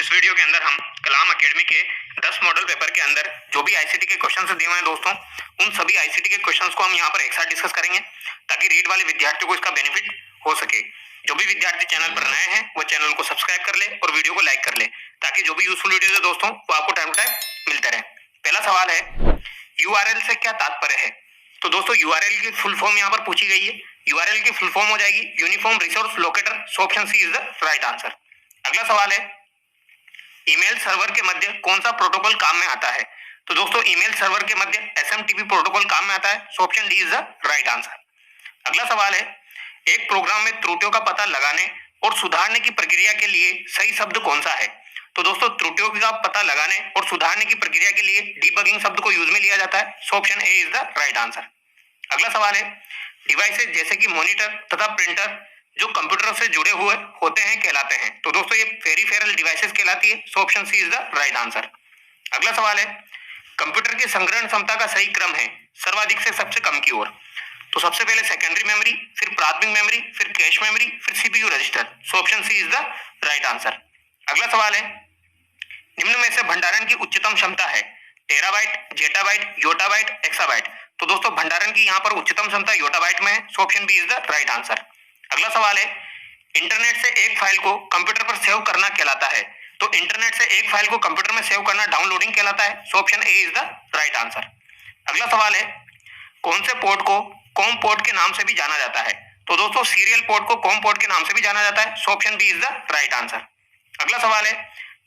इस वीडियो के अंदर हम कलाम एकेडमी के 10 मॉडल पेपर के अंदर जो भी आईसीटी के क्वेश्चंस दिए हुए हैं दोस्तों, उन सभी आईसीटी के क्वेश्चंस को हम यहाँ पर एक साथ डिस्कस करेंगे ताकि रीड वाले विद्यार्थियों को इसका बेनिफिट हो सके। जो भी विद्यार्थी चैनल पर नए हैं वो चैनल को सब्सक्राइब कर ले और वीडियो को लाइक कर ले ताकि जो भी यूजफुल वीडियो है दोस्तों वो आपको टाइम टू टाइम मिलते रहे। पहला सवाल है, यूआरएल से क्या तात्पर्य है? तो दोस्तों यूआरएल की फुल फॉर्म यहाँ पर पूछी गई है। यूआरएल की फुल फॉर्म हो जाएगी uniform resource locator. Option C is the right answer. अगला सवाल है, ईमेल सर्वर के मध्य कौन सा प्रोटोकॉल काम में आता है? तो दोस्तों ईमेल सर्वर के मध्य एसएमटीपी प्रोटोकॉल काम में आता है। Option D is the right answer. अगला सवाल है, एक प्रोग्राम में त्रुटियों का पता लगाने और सुधारने की प्रक्रिया के लिए सही शब्द कौन सा है? तो दोस्तों त्रुटियों का पता लगाने और सुधारने की प्रक्रिया के लिए डीबगिंग शब्द को यूज में लिया जाता है। Option A is the right answer. अगला सवाल है, डिवाइसेज जैसे कि मॉनिटर तथा प्रिंटर जो कंप्यूटर से जुड़े हुए होते हैं कहलाते हैं। तो दोस्तों ये पेरिफेरल डिवाइसेस कहलाती है। Option C is the right answer. अगला सवाल है, कंप्यूटर की संग्रहण क्षमता का सही क्रम है सर्वाधिक से सबसे कम की ओर? तो सबसे पहले सेकेंडरी मेमोरी, फिर प्राथमिक मेमोरी, फिर कैश मेमोरी, फिर CPU register. Option C is the right answer. अगला सवाल है, निम्न में से भंडारण की उच्चतम क्षमता है टेराबाइट, जेटाबाइट, योटाबाइट, एक्साबाइट? तो दोस्तों भंडारण की यहाँ पर उच्चतम क्षमता योटाबाइट में है। Option B is the right answer. अगला सवाल है, इंटरनेट से एक फाइल को कंप्यूटर पर सेव करना कहलाता है। तो इंटरनेट से एक फाइल को कंप्यूटर में सेव करना डाउनलोडिंग कहलाता है। Option A is the right answer. अगला सवाल है, कौन से पोर्ट को कॉम पोर्ट के नाम से भी जाना जाता है? तो दोस्तों सीरियल पोर्ट को कॉम पोर्ट के नाम से भी जाना जाता है। Option B is the right answer. अगला सवाल है,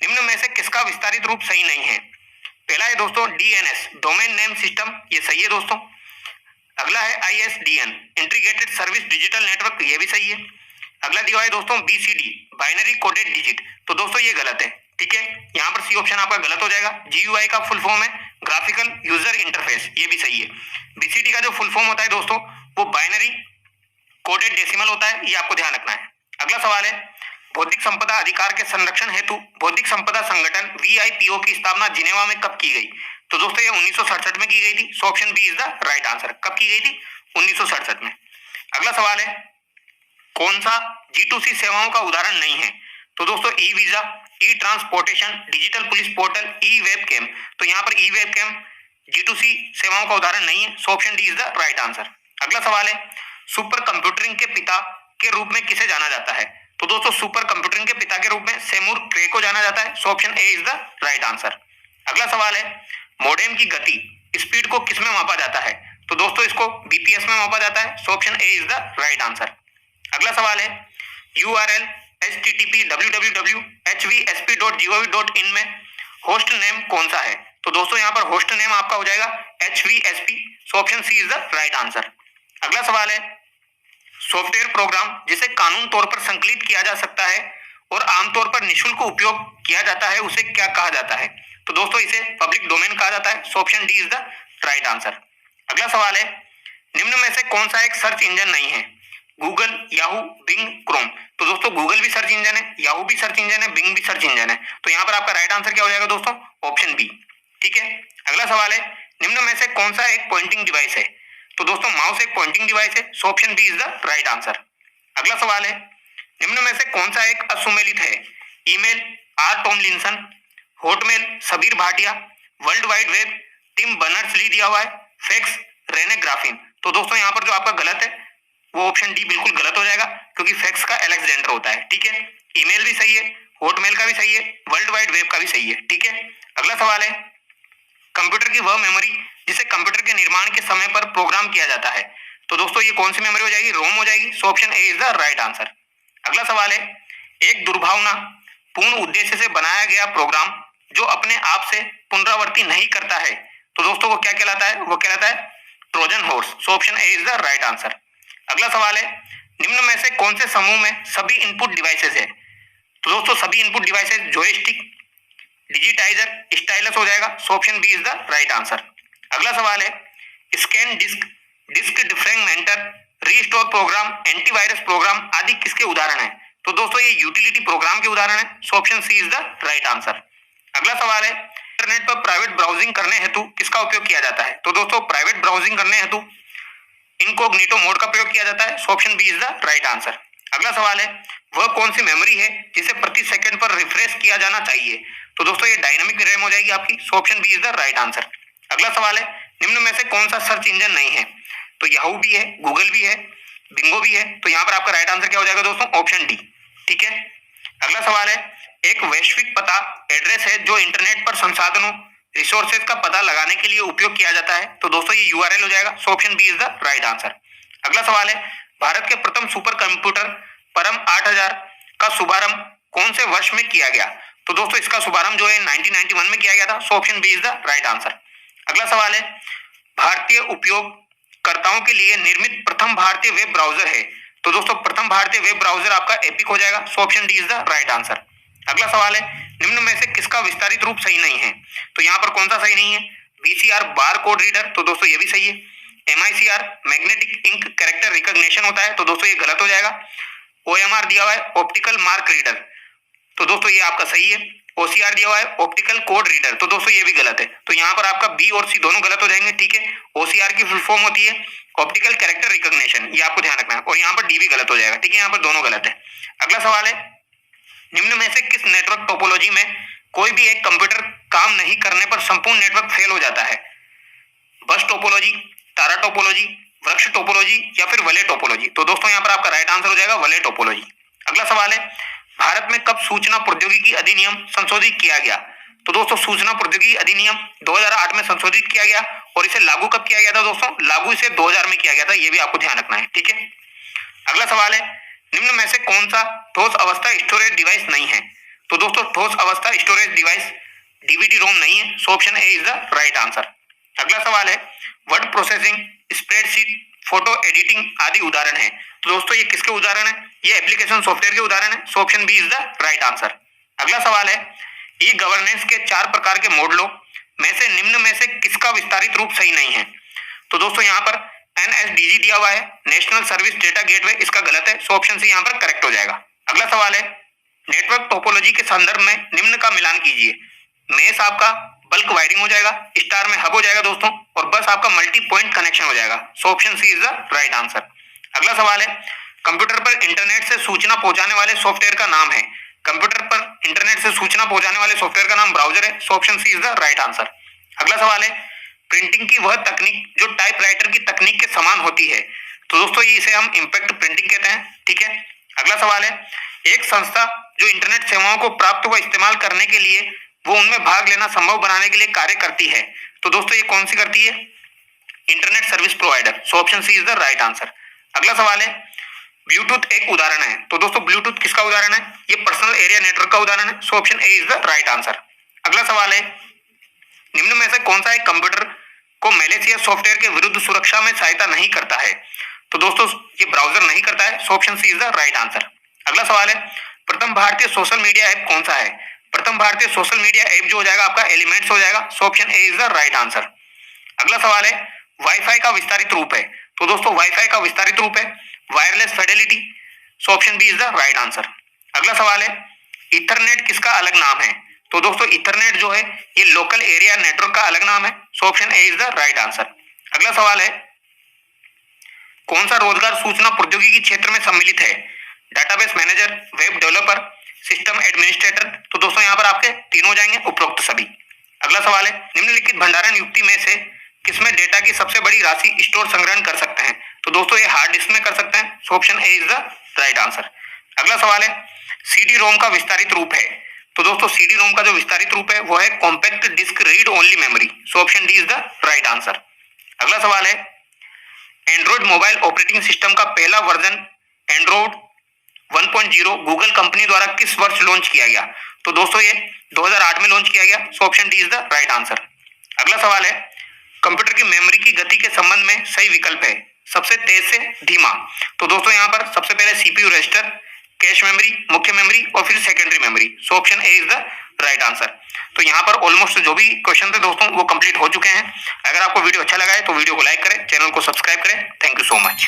निम्न में से किसका विस्तारित रूप सही नहीं है? पहला है दोस्तों डीएनएस, डोमेन नेम सिस्टम, ये सही है दोस्तों। अगला है ISDN, integrated service digital network, ये भी सही है। अगला दिया है दोस्तों बीसीडी, बाइनरी कोडेड डिजिट। तो दोस्तों ये गलत है, ठीक है, यहाँ पर सी ऑप्शन आपका गलत हो जाएगा। जीयूआई का फुल फॉर्म है ग्राफिकल यूजर इंटरफेस, ये भी सही है। बीसीडी का जो फुल फॉर्म होता है दोस्तों वो बाइनरी कोडेड डेसिमल होता है, ये आपको ध्यान रखना है। अगला सवाल है, बौद्धिक संपदा अधिकार के संरक्षण हेतु बौद्धिक संपदा संगठन वीआईपीओ की स्थापना जिनेवा में कब की गई? तो दोस्तों ये 1967 में की गई थी। Option B is the right answer. कब की गई थी? 1967 में। अगला सवाल है, कौन सा G2C सेवाओं का उदाहरण नहीं है? तो दोस्तों ई वीजा, ई ट्रांसपोर्टेशन, डिजिटल पुलिस पोर्टल, ई वेब कैम। तो यहाँ पर ई वेब कैम G2C सेवाओं का उदाहरण नहीं है। Option D is the right answer. अगला सवाल है, सुपर कंप्यूटरिंग के पिता के रूप में किसे जाना जाता है? तो दोस्तों सुपर कंप्यूटरिंग के पिता के रूप में सेमूर क्रे को जाना जाता है। Option A is the right answer. अगला सवाल है, मॉडेम की गति स्पीड को किसमें मापा जाता है? तो दोस्तों इसको बीपीएस में मापा जाता है। Option A is the right answer. अगला सवाल है, यूआरएल http www hvsp.gov.in में होस्ट नेम कौन सा है? तो दोस्तों यहाँ पर होस्ट नेम आपका हो जाएगा HVSP। Option C is the right answer. अगला सवाल है, सॉफ्टवेयर प्रोग्राम जिसे कानून तौर पर संकलित किया जा सकता है और आमतौर पर निःशुल्क उपयोग किया जाता है उसे क्या कहा जाता है? तो दोस्तों इसे पब्लिक डोमेन कहा जाता है। Option D is the right answer. अगला सवाल है, निम्न में से कौन सा एक सर्च इंजन नहीं है? Google, Yahoo, Bing, Chrome. तो दोस्तों गूगल भी सर्च इंजन है, याहू भी सर्च इंजन है, बिंग भी सर्च इंजन है। तो यहाँ पर आपका राइट आंसर क्या हो जाएगा दोस्तों? ऑप्शन बी, ठीक है। अगला सवाल है, निम्न में से कौन सा एक पॉइंटिंग डिवाइस है? तो दोस्तों माउस एक पॉइंटिंग डिवाइस है। Option B is the right answer. अगला सवाल है, निम्न में से कौन सा एक असुमेलित है? Email R Tomlinson, Hotmail Sabeer Bhatia, World Wide Web Tim Berners-Lee दिया हुआ है, फैक्स रेने ग्राफिन। तो दोस्तों यहाँ पर जो आपका गलत है वो ऑप्शन डी बिल्कुल गलत हो जाएगा क्योंकि फैक्स का एलेक्जेंडर होता है, ठीक है। ईमेल भी सही है, हॉटमेल का भी सही है, वर्ल्ड वाइड वेब का भी सही है, ठीक है। अगला सवाल है, कंप्यूटर की वह मेमोरी जिसे कंप्यूटर के निर्माण के समय पर प्रोग्राम किया जाता है। तो दोस्तों ये कौन सी मेमोरी हो जाएगी? रोम हो जाएगी। Option A is the right answer. अगला सवाल है, एक दुर्भावना पूर्ण उद्देश्य से बनाया गया प्रोग्राम जो अपने आप से पुनरावृत्ति नहीं करता है तो दोस्तों वो क्या कहलाता है? वो कहलाता है Trojan horse. Option A is the right answer. अगला सवाल है, निम्न में से कौन से समूह में सभी इनपुट डिवाइसेस है? तो दोस्तों सभी input devices joystick, digitiser, stylus हो जाएगा। Option B is the right answer. अगला सवाल है, scan disk, disk defragmenter, restore program, antivirus program आदि किसके उदाहरण है? तो दोस्तों ये यूटिलिटी प्रोग्राम के उदाहरण है। Option C is the right answer. अगला सवाल है, इंटरनेट पर प्राइवेट ब्राउजिंग करने हेतु किसका उपयोग किया जाता है? तो दोस्तों प्राइवेट ब्राउजिंग करने हेतु इनकॉग्निटो मोड का प्रयोग किया जाता है। Option B is the right answer. अगला सवाल है, वह कौन सी मेमोरी है जिसे प्रति सेकंड पर रिफ्रेश किया जाना चाहिए? तो दोस्तों ये डायनामिक रैम हो जाएगी आपकी। So option B is the right answer. अगला सवाल है, निम्न में से कौन सा सर्च इंजन नहीं है? तो याहू भी है, गूगल भी है, बिंगो भी है। तो यहाँ पर आपका राइट आंसर क्या हो जाएगा दोस्तों? Option D. ठीक है। अगला सवाल है, एक वैश्विक पता एड्रेस है जो इंटरनेट पर संसाधनों रिसोर्सेज का पता लगाने के लिए उपयोग किया जाता है। तो दोस्तों ये यूआरएल हो जाएगा। So option B is the right answer. अगला सवाल है, भारत के प्रथम सुपर कंप्यूटर परम 8000 का शुभारंभ कौन से वर्ष में किया गया? तो दोस्तों इसका शुभारंभ जो है 1991 में किया गया था। So option B is the right answer. अगला सवाल है, भारतीय उपयोगकर्ताओं के लिए निर्मित प्रथम भारतीय वेब ब्राउजर है। तो दोस्तों प्रथम भारतीय वेब ब्राउजर आपका एपिक हो जाएगा। So option D is the right answer. अगला सवाल है, निम्न में से किसका विस्तारित रूप सही नहीं है? तो यहाँ पर कौन सा सही नहीं है? BCR bar code reader. तो दोस्तों ये भी सही है। MICR magnetic ink character recognition होता है। तो दोस्तों ये गलत हो जाएगा। ओएमआर दिया हुआ है ऑप्टिकल मार्क रीडर। तो दोस्तों ये आपका सही है। ओसीआर दिया हुआ है ऑप्टिकल कोड रीडर। तो दोस्तों ये भी गलत है। तो यहाँ पर आपका बी और सी दोनों गलत हो जाएंगे। ठीक है। ओसीआर की फुल फॉर्म होती है ऑप्टिकल कैरेक्टर रिकॉग्निशन, ये आपको ध्यान रखना है। और यहाँ पर डी भी गलत हो जाएगा। ठीक है, यहाँ पर दोनों गलत है। अगला सवाल है, निम्न में से किस नेटवर्क टोपोलॉजी में कोई भी एक कंप्यूटर काम नहीं करने पर संपूर्ण नेटवर्क फेल हो जाता है? बस टोपोलॉजी, तारा टोपोलॉजी, वृक्ष टोपोलॉजी या फिर वलय टोपोलॉजी? तो दोस्तों यहाँ पर आपका राइट आंसर हो जाएगा वलय टोपोलॉजी। अगला सवाल है, भारत में कब सूचना प्रौद्योगिकी अधिनियम संशोधित किया गया? तो दोस्तों सूचना प्रौद्योगिकी अधिनियम 2008 में संशोधित किया गया। और इसे लागू कब किया गया था दोस्तों? लागू इसे 2000 में किया गया था। ये भी आपको ध्यान रखना है। ठीक है। अगला सवाल है, निम्न में से कौन सा ठोस अवस्था स्टोरेज डिवाइस नहीं है? तो दोस्तों ठोस अवस्था स्टोरेज डिवाइस डीवीडी रोम नहीं है। So option A is the right answer. अगला सवाल है, word processing, spreadsheet, photo editing आदि उदाहरण है। तो दोस्तों ये किसके उदाहरण है? ये एप्लीकेशन सॉफ्टवेयर के उदाहरण है। So option B is the right answer. अगला सवाल है, ई गवर्नेंस के 4 प्रकार के मॉडलों में से निम्न में से किसका विस्तारित रूप सही नहीं है? तो दोस्तों यहाँ पर एनएसडीजी दिया हुआ है, नेशनल सर्विस डेटा गेटवे, इसका गलत है। सो ऑप्शन सी यहाँ पर करेक्ट हो जाएगा। अगला सवाल है, नेटवर्क टोपोलॉजी के संदर्भ में निम्न का मिलान कीजिए। मेश आपका बल्क वायरिंग हो जाएगा, स्टार में हब हो जाएगा दोस्तों, और बस आपका मल्टी पॉइंट कनेक्शन हो जाएगा। So option C is the right answer. अगला सवाल है, कंप्यूटर पर इंटरनेट से सूचना पहुंचाने वाले सॉफ्टवेयर का नाम है। कंप्यूटर पर इंटरनेट से सूचना पहुंचाने वाले सॉफ्टवेयर का नाम ब्राउजर है। So option C is the right answer. अगला सवाल है, प्रिंटिंग की वह तकनीक जो टाइपराइटर की तकनीक के समान होती है। तो दोस्तों ये इसे हम इंपैक्ट प्रिंटिंग कहते हैं। ठीक है। अगला सवाल है, एक संस्था जो इंटरनेट सेवाओं को प्राप्त व इस्तेमाल करने के लिए वो उनमें भाग लेना संभव बनाने के लिए कार्य करती है। तो दोस्तों ये कौन सी करती है? Internet service provider. So option C is the right answer. अगला सवाल है, ब्लूटूथ एक उदाहरण है। तो दोस्तों ब्लूटूथ किसका उदाहरण है? ये पर्सनल एरिया नेटवर्क का उदाहरण है। So option A is the right answer. अगला सवाल है, निम्न में से कौन सा एक कंप्यूटर को मैलिशियस सॉफ्टवेयर के विरुद्ध सुरक्षा में सहायता नहीं करता है? तो दोस्तों ये ब्राउजर नहीं करता है। So option C is the right answer. अगला सवाल है, प्रथम भारतीय सोशल मीडिया ऐप कौन सा है? प्रथम भारतीय सोशल मीडिया ऐप जो हो जाएगा आपका एलिमेंट्स हो जाएगा। So option A is the right answer. अगला सवाल है, वाईफाई का विस्तारित रूप है। तो दोस्तों वाईफाई का विस्तारित रूप है wireless fidelity. So option B is the right answer. अगला सवाल है, इथरनेट किसका अलग नाम है? तो दोस्तों इथरनेट जो है ये लोकल एरिया नेटवर्क का अलग नाम है। So option A is the right answer. अगला सवाल है, कौन सा रोजगार सूचना प्रौद्योगिकी क्षेत्र में सम्मिलित है? Database manager, web developer, system administrator. तो दोस्तों यहाँ पर आपके तीन हो जाएंगे, उपरोक्त सभी। अगला सवाल है, निम्नलिखित भंडारण युक्ति में से किसमें डेटा की सबसे बड़ी राशि स्टोर संग्रहण कर सकते हैं? तो दोस्तों ये हार्ड डिस्क में कर सकते हैं। So option A is the right answer. अगला सवाल है, सीडी रोम का विस्तारित रूप है। तो दोस्तों सीडी रोम का जो विस्तारित रूप है वो है compact disc read only memory. So option D is the right answer. अगला सवाल है, एंड्रॉइड मोबाइल ऑपरेटिंग सिस्टम का पहला वर्जन एंड्रॉइड 1.0 गूगल कंपनी द्वारा किस वर्ष लॉन्च किया गया? तो दोस्तों ये 2008 में लॉन्च किया गया। सो option D is the right answer. अगला सवाल है, कंप्यूटर की मेमोरी की गति के संबंध में सही विकल्प है सबसे तेज से धीमा। तो दोस्तों यहाँ पर सबसे पहले सीपीयू रजिस्टर, कैश मेमोरी, मुख्य मेमोरी और फिर secondary memory. So option A is the right answer. तो यहाँ पर ऑलमोस्ट जो भी क्वेश्चन थे दोस्तों वो कंप्लीट हो चुके हैं। अगर आपको वीडियो अच्छा लगा है तो वीडियो को लाइक करें, चैनल को सब्सक्राइब करें। Thank you so much.